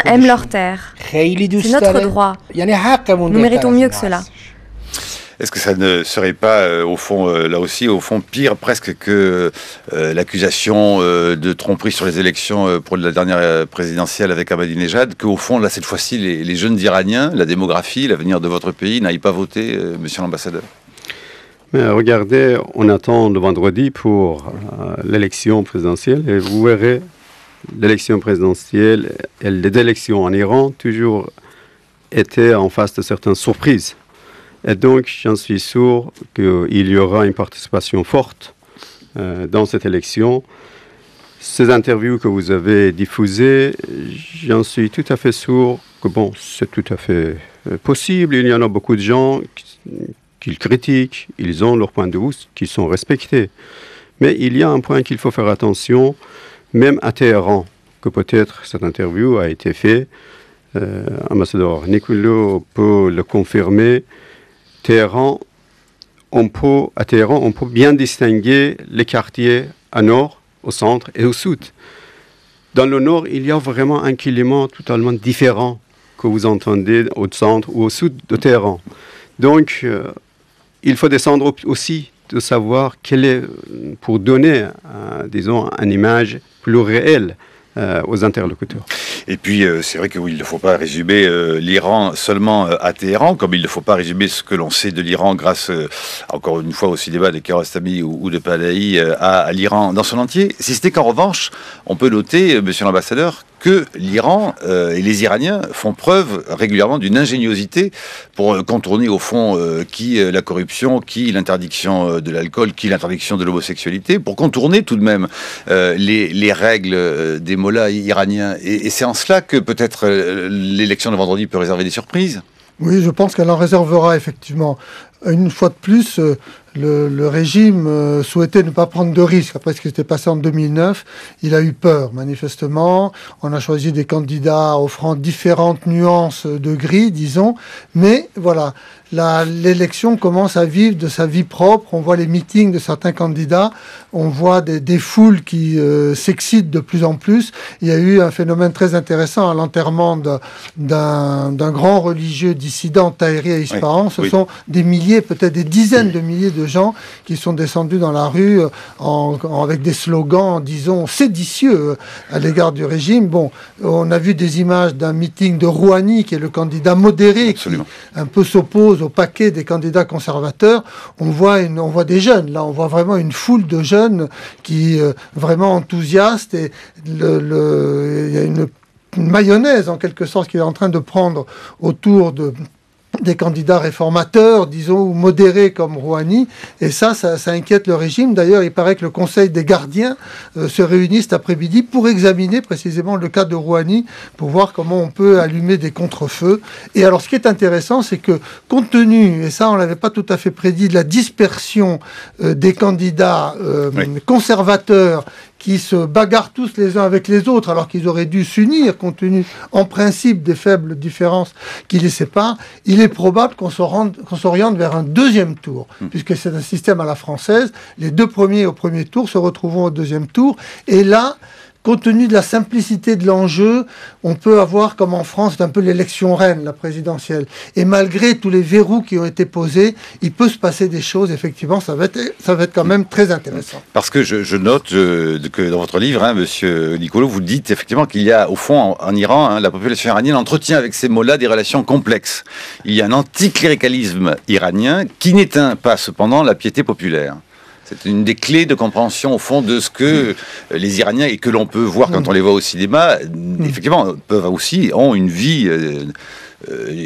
E: aiment leur terre. C'est notre droit. Nous méritons mieux que cela.
A: Est-ce que ça ne serait pas, au fond, là aussi, au fond, pire presque que l'accusation de tromperie sur les élections pour la dernière présidentielle avec Ahmadinejad, qu'au fond, là, cette fois-ci, les jeunes Iraniens, la démographie, l'avenir de votre pays, n'aillent pas voter, monsieur l'ambassadeur?
B: Mais regardez, on attend le vendredi pour l'élection présidentielle et vous verrez l'élection présidentielle et les élections en Iran toujours étaient en face de certaines surprises. Et donc, j'en suis sûr qu'il y aura une participation forte dans cette élection. Ces interviews que vous avez diffusées, j'en suis tout à fait sûr que bon, c'est tout à fait possible. Il y en a beaucoup de gens qu'ils critiquent, ils ont leurs points de vue qui sont respectés. Mais il y a un point qu'il faut faire attention, même à Téhéran, que peut-être cette interview a été faite. Ambassadeur Nicolò peut le confirmer. À Téhéran, on peut bien distinguer les quartiers à nord, au centre et au sud. Dans le nord, il y a vraiment un climat totalement différent que vous entendez au centre ou au sud de Téhéran. Donc, il faut descendre aussi de savoir quelle est, pour donner, disons, une image plus réelle aux interlocuteurs.
A: Et puis, c'est vrai qu'il ne faut pas résumer l'Iran seulement à Téhéran, comme il ne faut pas résumer ce que l'on sait de l'Iran grâce, encore une fois, au cinéma de Kiarostami ou de Panahi à l'Iran dans son entier. Si c'était qu'en revanche, on peut noter, monsieur l'ambassadeur, que l'Iran et les Iraniens font preuve régulièrement d'une ingéniosité pour contourner au fond qui la corruption, qui l'interdiction de l'alcool, qui l'interdiction de l'homosexualité, pour contourner tout de même les règles des mollahs iraniens. Et c'est en cela que peut-être l'élection de vendredi peut réserver des surprises.
C: Oui, je pense qu'elle en réservera effectivement. Une fois de plus, le régime souhaitait ne pas prendre de risques. Après ce qui s'était passé en 2009, il a eu peur, manifestement. On a choisi des candidats offrant différentes nuances de gris, disons. Mais voilà, l'élection commence à vivre de sa vie propre. On voit les meetings de certains candidats. On voit des foules qui s'excitent de plus en plus. Il y a eu un phénomène très intéressant à l'enterrement d'un grand religieux dissident, Tahiri Ispahan. Ce sont des milliers, peut-être des dizaines de milliers de gens qui sont descendus dans la rue avec des slogans, disons, séditieux à l'égard du régime. Bon, on a vu des images d'un meeting de Rouhani, qui est le candidat modéré, Absolument. Qui un peu s'oppose au paquet des candidats conservateurs, on voit des jeunes. Là, on voit vraiment une foule de jeunes qui vraiment enthousiastes, et il y a une mayonnaise en quelque sorte qui est en train de prendre autour des candidats réformateurs, disons, ou modérés comme Rouhani, et ça inquiète le régime. D'ailleurs, il paraît que le Conseil des gardiens se réunit cet après-midi pour examiner précisément le cas de Rouhani, pour voir comment on peut allumer des contre-feux. Et alors, ce qui est intéressant, c'est que, compte tenu, et ça on ne l'avait pas tout à fait prédit, de la dispersion des candidats conservateurs, qui se bagarrent tous les uns avec les autres, alors qu'ils auraient dû s'unir, compte tenu, en principe, des faibles différences qui les séparent, il est probable qu'on s'oriente vers un deuxième tour, puisque c'est un système à la française. Les deux premiers au premier tour se retrouveront au deuxième tour, et là, compte tenu de la simplicité de l'enjeu, on peut avoir, comme en France, c'est un peu l'élection reine, la présidentielle. Et malgré tous les verrous qui ont été posés, il peut se passer des choses, effectivement, ça va être quand même très intéressant.
A: Parce que je note que dans votre livre, monsieur Nicolo, vous dites effectivement qu'il y a, au fond, en Iran, la population iranienne entretient avec ces mots-là des relations complexes. Il y a un anticléricalisme iranien qui n'éteint pas, cependant, la piété populaire. C'est une des clés de compréhension, au fond, de ce que les Iraniens, et que l'on peut voir quand on les voit au cinéma, effectivement, ont une vie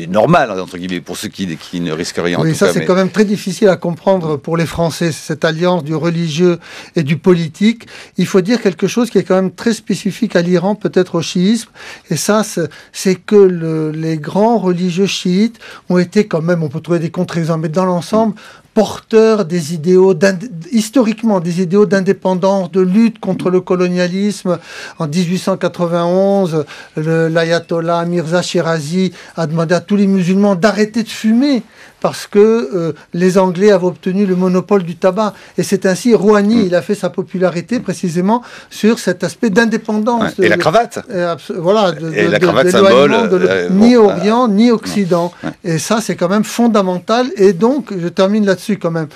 A: normale, entre guillemets, pour ceux qui ne risquent rien.
C: Oui, ça c'est quand même très difficile à comprendre pour les Français, cette alliance du religieux et du politique. Il faut dire quelque chose qui est quand même très spécifique à l'Iran, peut-être au chiisme, et ça c'est que les grands religieux chiites ont été quand même, on peut trouver des contre-exemples, mais dans l'ensemble, porteurs des idéaux, historiquement, des idéaux d'indépendance, de lutte contre le colonialisme. En 1891, l'ayatollah Mirza Shirazi a demandé à tous les musulmans d'arrêter de fumer parce que les Anglais avaient obtenu le monopole du tabac. Et c'est ainsi, Rouhani, il a fait sa popularité précisément sur cet aspect d'indépendance.
A: Et la cravate.
C: Voilà,
A: la cravate symbole.
C: Ni Orient, ni Occident. Et ça, c'est quand même fondamental. Et donc, je termine là-dessus quand même.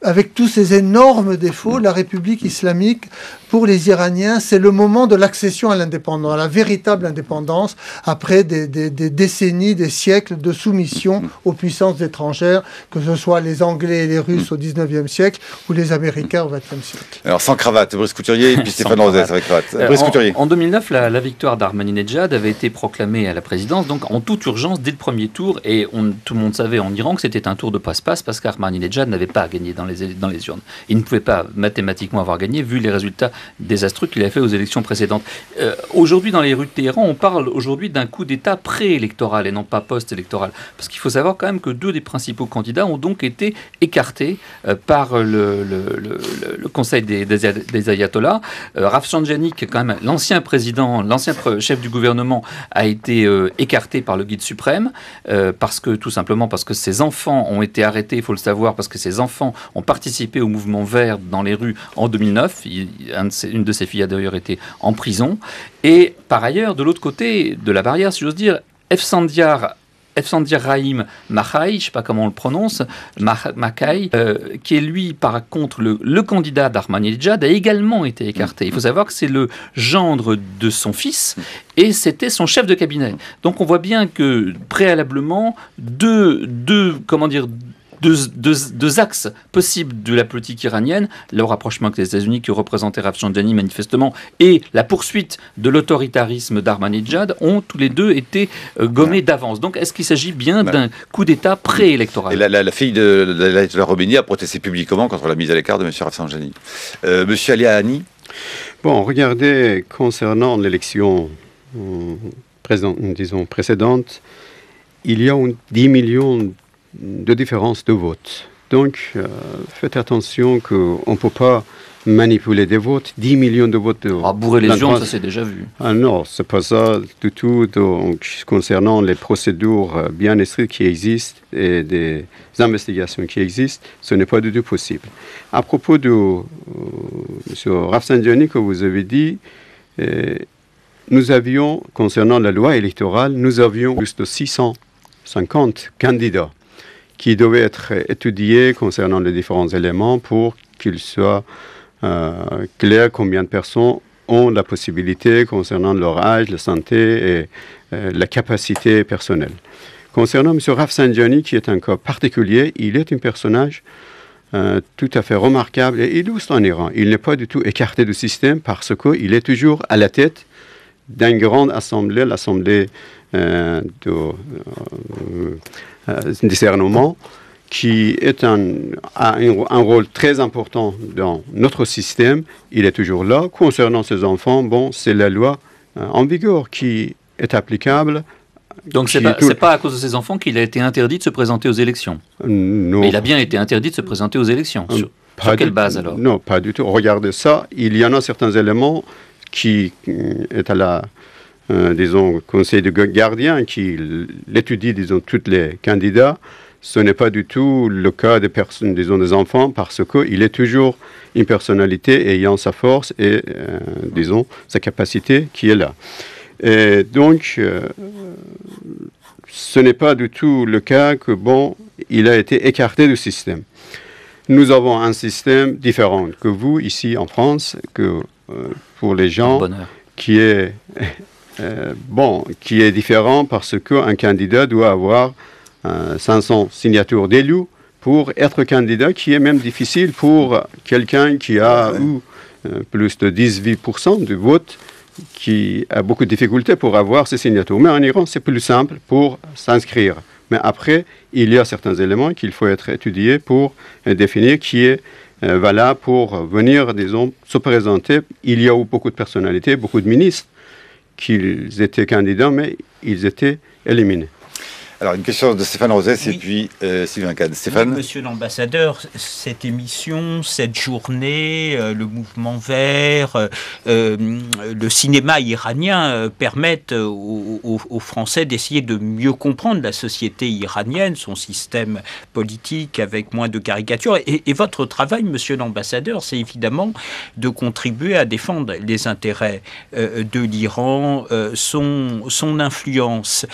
C: Avec tous ces énormes défauts, la République islamique, pour les Iraniens, c'est le moment de l'accession à l'indépendance, à la véritable indépendance, après des décennies, des siècles de soumission aux puissances étrangères, que ce soit les Anglais et les Russes au 19e siècle ou les Américains au 20e siècle.
A: Alors, sans cravate, Brice Couturier et puis Stéphane Rosès avec cravate. Brice Couturier.
D: En 2009, la victoire d'Ahmadinejad avait été proclamée à la présidence, donc en toute urgence, dès le premier tour, et tout le monde savait en Iran que c'était un tour de passe-passe, parce qu'Ahmadinejad n'avait pas gagné dans les urnes. Il ne pouvait pas mathématiquement avoir gagné, vu les résultats désastreux qu'il a fait aux élections précédentes. Aujourd'hui, dans les rues de Téhéran, on parle aujourd'hui d'un coup d'État préélectoral et non pas post-électoral. Parce qu'il faut savoir quand même que deux des principaux candidats ont donc été écartés par le Conseil des ayatollahs. Rafsanjani, qui est quand même l'ancien président, l'ancien chef du gouvernement, a été écarté par le guide suprême, tout simplement parce que ses enfants ont été arrêtés, il faut le savoir, parce que ses enfants ont participé au mouvement vert dans les rues en 2009. Une de ses filles a d'ailleurs été en prison. Et par ailleurs, de l'autre côté de la barrière, si j'ose dire, Efsandiar Rahim Makai, je ne sais pas comment on le prononce, Makai, qui est lui, par contre, le candidat d'Ahmadinejad, a également été écarté. Il faut savoir que c'est le gendre de son fils et c'était son chef de cabinet. Donc on voit bien que préalablement, deux axes possibles de la politique iranienne, le rapprochement avec les États-Unis qui représentait Rafsanjani manifestement, et la poursuite de l'autoritarisme d'Ahmadinejad ont tous les deux été gommés d'avance. Donc est-ce qu'il s'agit bien d'un coup d'État préélectoral ?
A: Et la fille de l'ayatollah Khomeini a protesté publiquement contre la mise à l'écart de M. Rafsanjani. Monsieur Ali Ahani.
B: Bon, regardez, concernant l'élection précédente, il y a 10 millions de différence de vote. Donc, faites attention qu'on ne peut pas manipuler des votes, 10 millions de votes.
D: Bourrer les urnes, ça c'est déjà vu.
B: Ah non, c'est pas ça du tout. Donc, concernant les procédures bien strictes qui existent et des investigations qui existent, ce n'est pas du tout possible. À propos de M. Rafsanjani que vous avez dit, nous avions, concernant la loi électorale, nous avions plus de 650 candidats qui devaient être étudiés concernant les différents éléments pour qu'il soit clair combien de personnes ont la possibilité concernant leur âge, la santé et la capacité personnelle. Concernant M. Rafsanjani, qui est un cas particulier, il est un personnage tout à fait remarquable et illustre en Iran. Il n'est pas du tout écarté du système parce qu'il est toujours à la tête d'une grande assemblée, l'assemblée de discernement, qui a un rôle très important dans notre système. Il est toujours là. Concernant ses enfants, bon, c'est la loi en vigueur qui est applicable.
D: Donc c'est pas à cause de ses enfants qu'il a été interdit de se présenter aux élections.
B: Non.
D: Mais il a bien été interdit de se présenter aux élections. Sur quelle base alors?
B: Non, pas du tout. Regardez ça. Il y en a certains éléments qui est à la, conseil de gardien, qui l'étudie, tous les candidats. Ce n'est pas du tout le cas des personnes, des enfants, parce qu'il est toujours une personnalité ayant sa force et, sa capacité qui est là. Et donc, ce n'est pas du tout le cas que, il a été écarté du système. Nous avons un système différent que vous, ici en France, que pour les gens, qui est différent parce qu'un candidat doit avoir 500 signatures d'élus pour être candidat, qui est même difficile pour quelqu'un qui a eu plus de 18% du vote, qui a beaucoup de difficultés pour avoir ces signatures. Mais en Iran, c'est plus simple pour s'inscrire. Mais après, il y a certains éléments qu'il faut être étudiés pour définir qui est valable pour venir, se présenter. Il y a eu beaucoup de personnalités, beaucoup de ministres qui étaient candidats, mais ils étaient éliminés.
A: Alors, une question de Stéphane Rosès et puis Sylvain Kahn. Stéphane ?
F: Oui, monsieur l'ambassadeur, cette émission, cette journée, le mouvement vert, le cinéma iranien permettent aux Français d'essayer de mieux comprendre la société iranienne, son système politique avec moins de caricatures. Et votre travail, monsieur l'ambassadeur, c'est évidemment de contribuer à défendre les intérêts de l'Iran, son influence.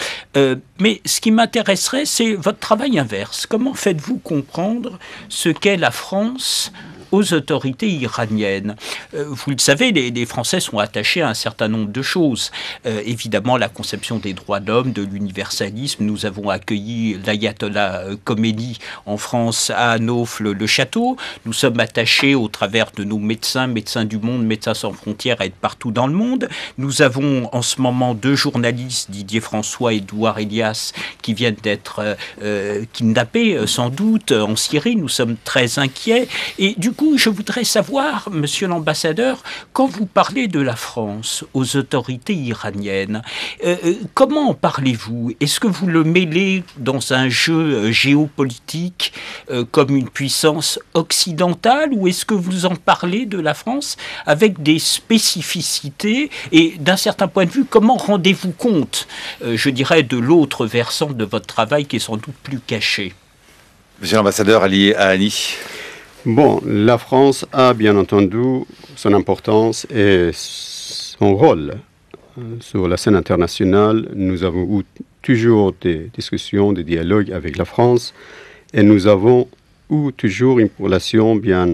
F: Mais ce qui m'intéresserait, c'est votre travail inverse. Comment faites-vous comprendre ce qu'est la France aux autorités iraniennes? Vous le savez, les Français sont attachés à un certain nombre de choses. Évidemment, la conception des droits de l'homme, de l'universalisme. Nous avons accueilli l'ayatollah Khomeini en France à Naufle-le-Château. Nous sommes attachés au travers de nos médecins du monde, Médecins sans frontières, à être partout dans le monde. Nous avons en ce moment 2 journalistes, Didier François et Edouard Elias, qui viennent d'être kidnappés, sans doute, en Syrie. Nous sommes très inquiets. Et du coup, je voudrais savoir, monsieur l'ambassadeur, quand vous parlez de la France aux autorités iraniennes, comment en parlez-vous? Est-ce que vous le mêlez dans un jeu géopolitique comme une puissance occidentale, ou est-ce que vous en parlez de la France avec des spécificités? Et d'un certain point de vue, comment rendez-vous compte, je dirais, de l'autre versant de votre travail qui est sans doute plus caché?
A: Monsieur l'ambassadeur Ali Ahani.
B: Bon, la France a bien entendu son importance et son rôle sur la scène internationale. Nous avons eu toujours des discussions, des dialogues avec la France et nous avons eu toujours une relation bien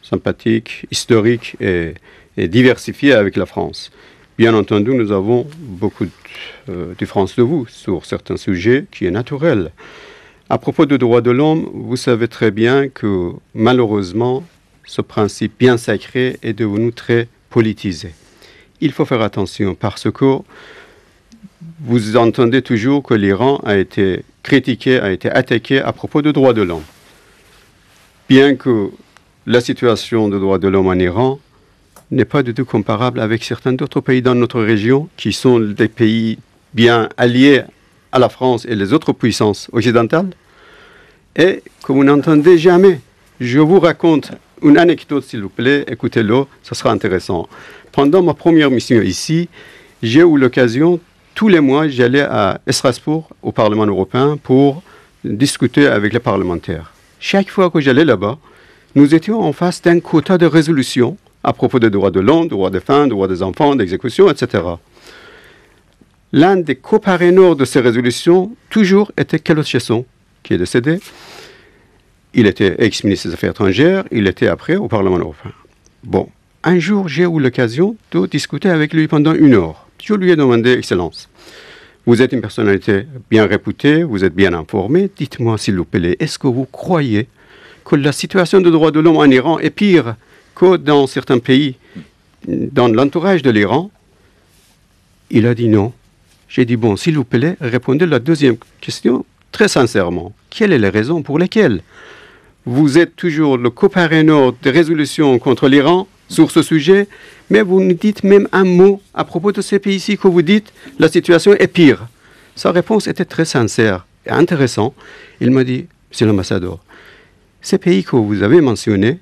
B: sympathique, historique et diversifiée avec la France. Bien entendu, nous avons beaucoup de différences de vues sur certains sujets qui est naturel. À propos des droits de l'homme, vous savez très bien que malheureusement, ce principe bien sacré est devenu très politisé. Il faut faire attention parce que vous entendez toujours que l'Iran a été critiqué, a été attaqué à propos des droits de l'homme. Bien que la situation des droits de l'homme en Iran n'est pas du tout comparable avec certains d'autres pays dans notre région qui sont des pays bien alliés à la France et les autres puissances occidentales, et que vous n'entendez jamais. Je vous raconte une anecdote, s'il vous plaît, écoutez-le, ce sera intéressant. Pendant ma première mission ici, j'ai eu l'occasion, tous les mois, j'allais à Strasbourg, au Parlement européen, pour discuter avec les parlementaires. Chaque fois que j'allais là-bas, nous étions en face d'un quota de résolution à propos des droits de l'homme, des droits des femmes, des droits des enfants, d'exécution, etc. L'un des coparraineurs de ces résolutions, toujours, était Carlos Chesson, qui est décédé. Il était ex-ministre des Affaires étrangères, il était après au Parlement européen. Bon, un jour, j'ai eu l'occasion de discuter avec lui pendant 1 heure. Je lui ai demandé, Excellence, Vous êtes une personnalité bien réputée, vous êtes bien informé. Dites-moi, s'il vous plaît, est-ce que vous croyez que la situation des droits de l'homme en Iran est pire que dans certains pays, dans l'entourage de l'Iran? Il a dit non. J'ai dit, bon, s'il vous plaît, répondez à la deuxième question très sincèrement. Quelles sont les raisons pour lesquelles vous êtes toujours le coparraineur de résolutions contre l'Iran sur ce sujet, mais vous nous dites même un mot à propos de ces pays-ci que vous dites la situation est pire. Sa réponse était très sincère et intéressante. Il m'a dit, monsieur l'ambassadeur, ces pays que vous avez mentionnés,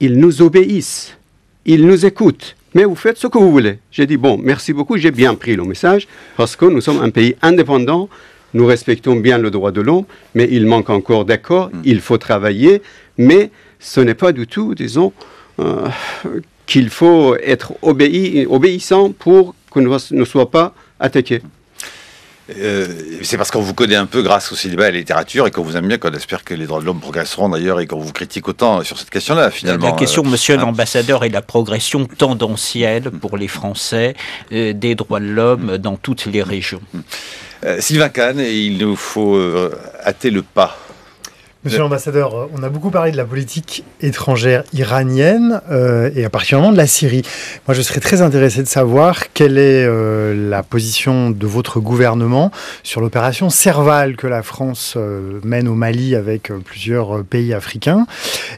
B: ils nous obéissent, ils nous écoutent, mais vous faites ce que vous voulez. J'ai dit, bon, merci beaucoup, j'ai bien pris le message, parce que nous sommes un pays indépendant, nous respectons bien le droit de l'homme, mais il manque encore d'accords, il faut travailler, mais ce n'est pas du tout, disons, qu'il faut être obéissant pour qu'on ne soit pas attaqué.
A: C'est parce qu'on vous connaît un peu grâce au cinéma et à la littérature et qu'on vous aime bien, qu'on espère que les droits de l'homme progresseront d'ailleurs et qu'on vous critique autant sur cette question-là finalement.
F: La question, monsieur l'ambassadeur, est la progression tendancielle pour les Français des droits de l'homme dans toutes les régions.
A: Sylvain Kahn, il nous faut hâter le pas.
G: Monsieur l'ambassadeur, on a beaucoup parlé de la politique étrangère iranienne et particulièrement de la Syrie. Moi, je serais très intéressé de savoir quelle est la position de votre gouvernement sur l'opération Serval que la France mène au Mali avec plusieurs pays africains.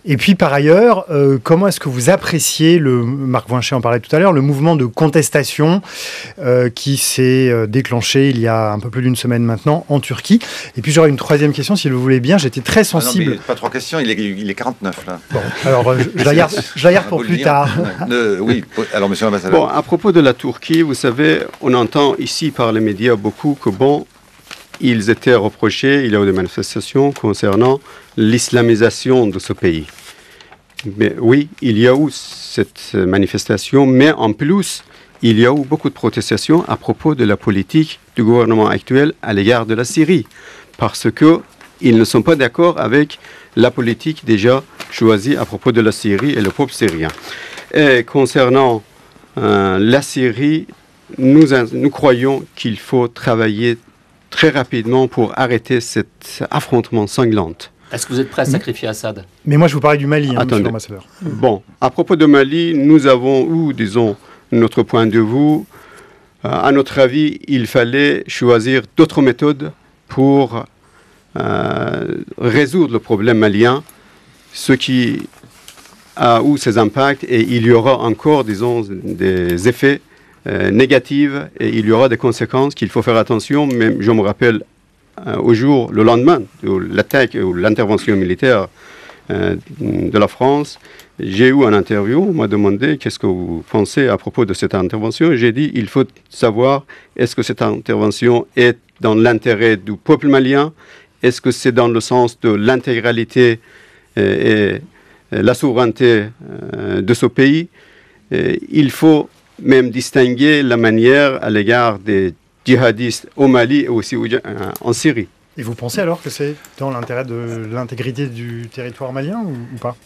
G: Et puis, par ailleurs, comment est-ce que vous appréciez, Marc Voinchet en parlait tout à l'heure, le mouvement de contestation qui s'est déclenché il y a un peu plus d'une semaine maintenant en Turquie. Et puis, j'aurais une troisième question, si vous le voulez bien. J'étais très sensible.
A: Ah non, pas 3 questions, il est 49 là.
G: Bon, alors je la garde pour plus tard.
A: Oui, alors monsieur l'ambassadeur.
B: Bon, à propos de la Turquie, vous savez, on entend ici par les médias beaucoup que bon, ils étaient reprochés, il y a eu des manifestations concernant l'islamisation de ce pays. Mais oui, il y a eu cette manifestation, mais en plus, il y a eu beaucoup de protestations à propos de la politique du gouvernement actuel à l'égard de la Syrie, parce que ils ne sont pas d'accord avec la politique déjà choisie à propos de la Syrie et le peuple syrien. Et concernant la Syrie, nous croyons qu'il faut travailler très rapidement pour arrêter cet affrontement sanglant.
D: Est-ce que vous êtes prêt à sacrifier Assad?
G: Mais moi, je vous parlais du Mali, monsieur l'ambassadeur.
B: Bon, à propos de Mali, nous avons eu, disons, notre point de vue. À notre avis, il fallait choisir d'autres méthodes pour résoudre le problème malien, ce qui a eu ses impacts, et il y aura encore, disons, des effets négatifs, et il y aura des conséquences qu'il faut faire attention. Mais je me rappelle le lendemain de l'attaque ou l'intervention militaire de la France, j'ai eu une interview, on m'a demandé qu'est-ce que vous pensez à propos de cette intervention. J'ai dit, il faut savoir, est-ce que cette intervention est dans l'intérêt du peuple malien? Est-ce que c'est dans le sens de l'intégralité et la souveraineté de ce pays? Il faut même distinguer la manière à l'égard des djihadistes au Mali et aussi en Syrie.
G: Et vous pensez alors que c'est dans l'intérêt de l'intégrité du territoire malien ou pas?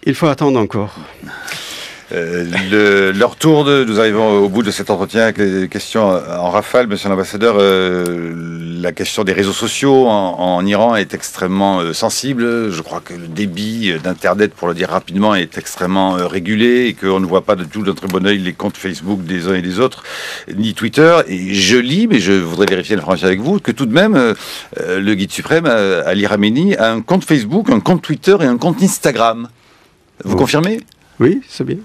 B: Il faut attendre encore.
A: Leur tour nous arrivons au bout de cet entretien avec les questions en rafale. Monsieur l'ambassadeur, la question des réseaux sociaux en Iran est extrêmement sensible. Je crois que le débit d'Internet, pour le dire rapidement, est extrêmement régulé et qu'on ne voit pas de tout d'un très bon œil les comptes Facebook des uns et des autres, ni Twitter. Et je lis, mais je voudrais vérifier l'information avec vous, que tout de même, le guide suprême, Ali Khamenei, a un compte Facebook, un compte Twitter et un compte Instagram. Vous confirmez?
B: Oui, c'est bien.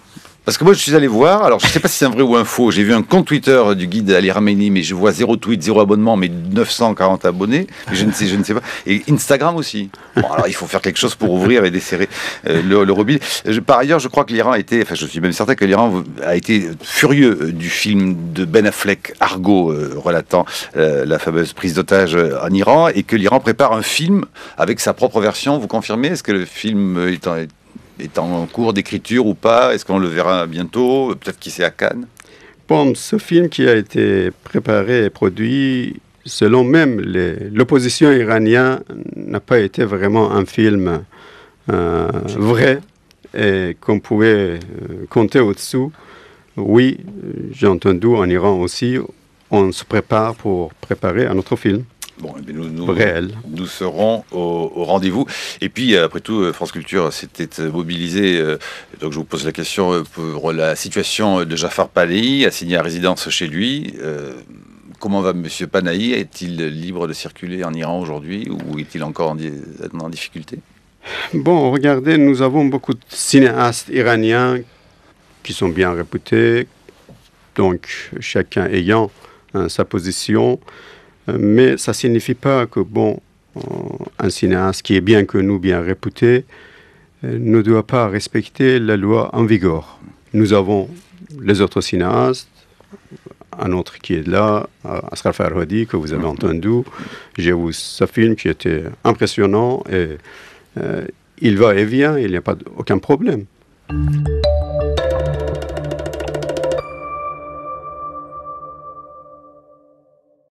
A: Parce que moi, je suis allé voir, alors je ne sais pas si c'est un vrai ou un faux, j'ai vu un compte Twitter du guide Ali Khamenei, mais je vois 0 tweet, 0 abonnement, mais 940 abonnés, mais je ne sais pas. Et Instagram aussi. Bon, alors il faut faire quelque chose pour ouvrir et desserrer le robinet. Par ailleurs, je crois que l'Iran a été, enfin je suis même certain que l'Iran a été furieux du film de Ben Affleck, Argo, relatant la fameuse prise d'otage en Iran, et que l'Iran prépare un film avec sa propre version. Vous confirmez? Est-ce que le film est en cours d'écriture ou pas? Est-ce qu'on le verra bientôt? Peut-être qu'il c'est à Cannes.
B: Bon, ce film qui a été préparé et produit, selon même l'opposition iranienne, n'a pas été vraiment un film vrai et qu'on pouvait compter au-dessous. Oui, j'ai entendu en Iran aussi, on se prépare pour préparer un autre film.
A: Bon, nous serons au rendez-vous. Et puis, après tout, France Culture s'était mobilisée. Donc, je vous pose la question pour la situation de Jafar Panahi, assigné à résidence chez lui. Comment va M. Panahi? Est-il libre de circuler en Iran aujourd'hui ou est-il encore en difficulté?
B: Bon, regardez, nous avons beaucoup de cinéastes iraniens qui sont bien réputés, donc chacun ayant sa position. Mais ça ne signifie pas que, un cinéaste qui est bien connu, bien réputé, ne doit pas respecter la loi en vigueur. Nous avons les autres cinéastes, un autre qui est là, Asghar Farhadi, que vous avez entendu. J'ai vu ce film qui était impressionnant et il va et vient, il n'y a aucun problème.